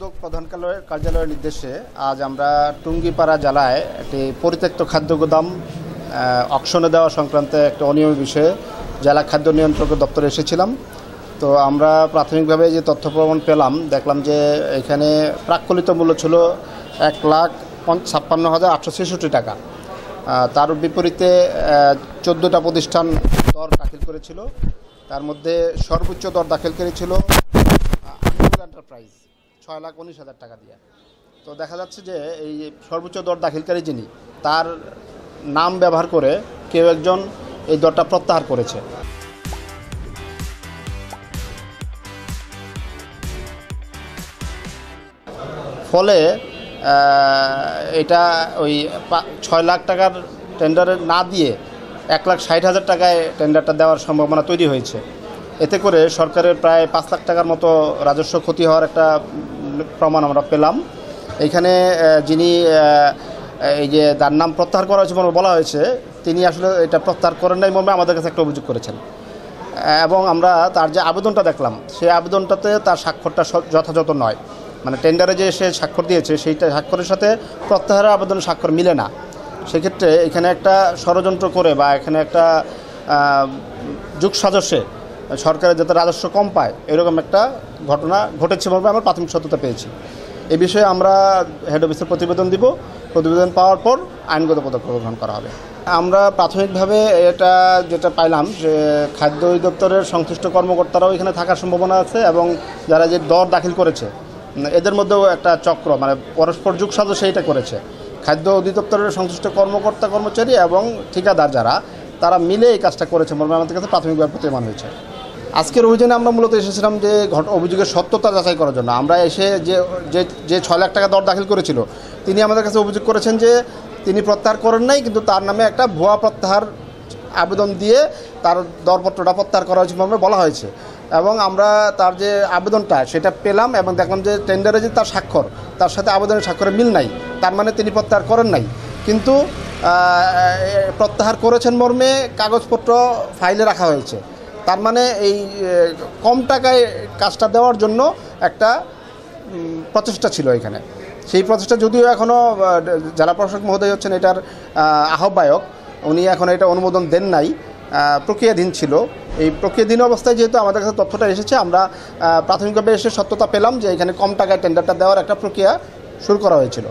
উদ্যোগ প্রধান কার্যালয়ের নির্দেশে আজ আমরা টুঙ্গিপাড়া জেলায় একটি পরিত্যক্ত খাদ্য গোদাম অকশনে দেওয়া সংক্রান্তে একটা অনিয়ম বিষয়ে জেলা খাদ্য নিয়ন্ত্রক দপ্তরে এসেছিলাম। তো আমরা প্রাথমিকভাবে যে তথ্য প্রমাণ পেলাম, দেখলাম যে এখানে প্রাক্কলিত মূল্য ছিল 1,56,866 টাকা। তার বিপরীতে 14টা প্রতিষ্ঠান দর দাখিল করেছিল। তার মধ্যে সর্বোচ্চ দর দাখিলকারী ছিল এন্টারপ্রাইজ 6,19,000 টাকা দিয়ে। তো দেখা যাচ্ছে যে এই সর্বোচ্চ দর দাখিলকারী যিনি, তার নাম ব্যবহার করে কেউ একজন এই দরটা প্রত্যাহার করেছে। ফলে এটা ওই 6 লাখ টাকার টেন্ডারে না দিয়ে 1,60,000 টাকায় টেন্ডারটা দেওয়ার সম্ভাবনা তৈরি হয়েছে। এতে করে সরকারের প্রায় 5 লাখ টাকার মতো রাজস্ব ক্ষতি হওয়ার একটা প্রমাণ আমরা পেলাম। এখানে যিনি এই যে তার নাম প্রত্যাহার করা হয়েছে বলা হয়েছে, তিনি আসলে এটা প্রত্যাহার করেন নাই মর্মে আমাদের কাছে একটা অভিযোগ করেছেন। এবং আমরা তার যে আবেদনটা দেখলাম, সেই আবেদনটাতে তার স্বাক্ষরটা যথাযথ নয়। মানে টেন্ডারে যে সে স্বাক্ষর দিয়েছে, সেইটা স্বাক্ষরের সাথে প্রত্যাহারের আবেদনের স্বাক্ষর মিলে না। সেক্ষেত্রে এখানে একটা ষড়যন্ত্র করে বা এখানে একটা যুগসাজশে সরকারের যাতে রাজস্ব কম পায়, এরকম একটা ঘটনা ঘটেছে বলে আমরা প্রাথমিক সত্যতা পেয়েছি। এ বিষয়ে আমরা হেড অফিসের প্রতিবেদন দিব। প্রতিবেদন পাওয়ার পর আইনগত পদক্ষেপ গ্রহণ করা হবে। আমরা প্রাথমিকভাবে যেটা পাইলাম যে খাদ্য অধিদপ্তরের সংশ্লিষ্ট কর্মকর্তারাও এখানে থাকার সম্ভাবনা আছে, এবং যারা যে দর দাখিল করেছে এদের মধ্যেও একটা চক্র, মানে পরস্পর যুগসাজশে এটা করেছে। খাদ্য অধিদপ্তরের সংশ্লিষ্ট কর্মকর্তা কর্মচারী এবং ঠিকাদার যারা, তারা মিলে এই কাজটা করেছে বলে আমাদের কাছে প্রাথমিকভাবে প্রতীয়মান হয়েছে। আজকের অভিযানে আমরা মূলত এসেছিলাম যে অভিযোগের সত্যতা যাচাই করার জন্য। আমরা এসে যে 6 লাখ টাকা দর দাখিল করেছিল, তিনি আমাদের কাছে অভিযোগ করেছেন যে তিনি প্রত্যাহার করেন নাই, কিন্তু তার নামে একটা ভুয়া প্রত্যাহার আবেদন দিয়ে তার দরপত্রটা প্রত্যাহার করা হয়েছে বলে বলা হয়েছে। এবং আমরা তার যে আবেদনটা সেটা পেলাম এবং দেখলাম যে টেন্ডারে যে তার স্বাক্ষর, তার সাথে আবেদনের স্বাক্ষরে মিল নাই। তার মানে তিনি প্রত্যাহার করেন নাই, কিন্তু প্রত্যাহার করেছেন মর্মে কাগজপত্র ফাইলে রাখা হয়েছে। তার মানে এই কম টাকায় কাজটা দেওয়ার জন্য একটা প্রচেষ্টা ছিল এখানে। সেই প্রচেষ্টা যদিও এখনও জেলা প্রশাসক মহোদয় হচ্ছেন এটার আহ্বায়ক, উনি এখন এটা অনুমোদন দেন নাই, প্রক্রিয়াধীন ছিল। এই প্রক্রিয়াধীন অবস্থায় যেহেতু আমাদের কাছে তথ্যটা এসেছে, আমরা প্রাথমিকভাবে এসে সত্যতা পেলাম যে এখানে কম টাকায় টেন্ডারটা দেওয়ার একটা প্রক্রিয়া শুরু করা হয়েছিল।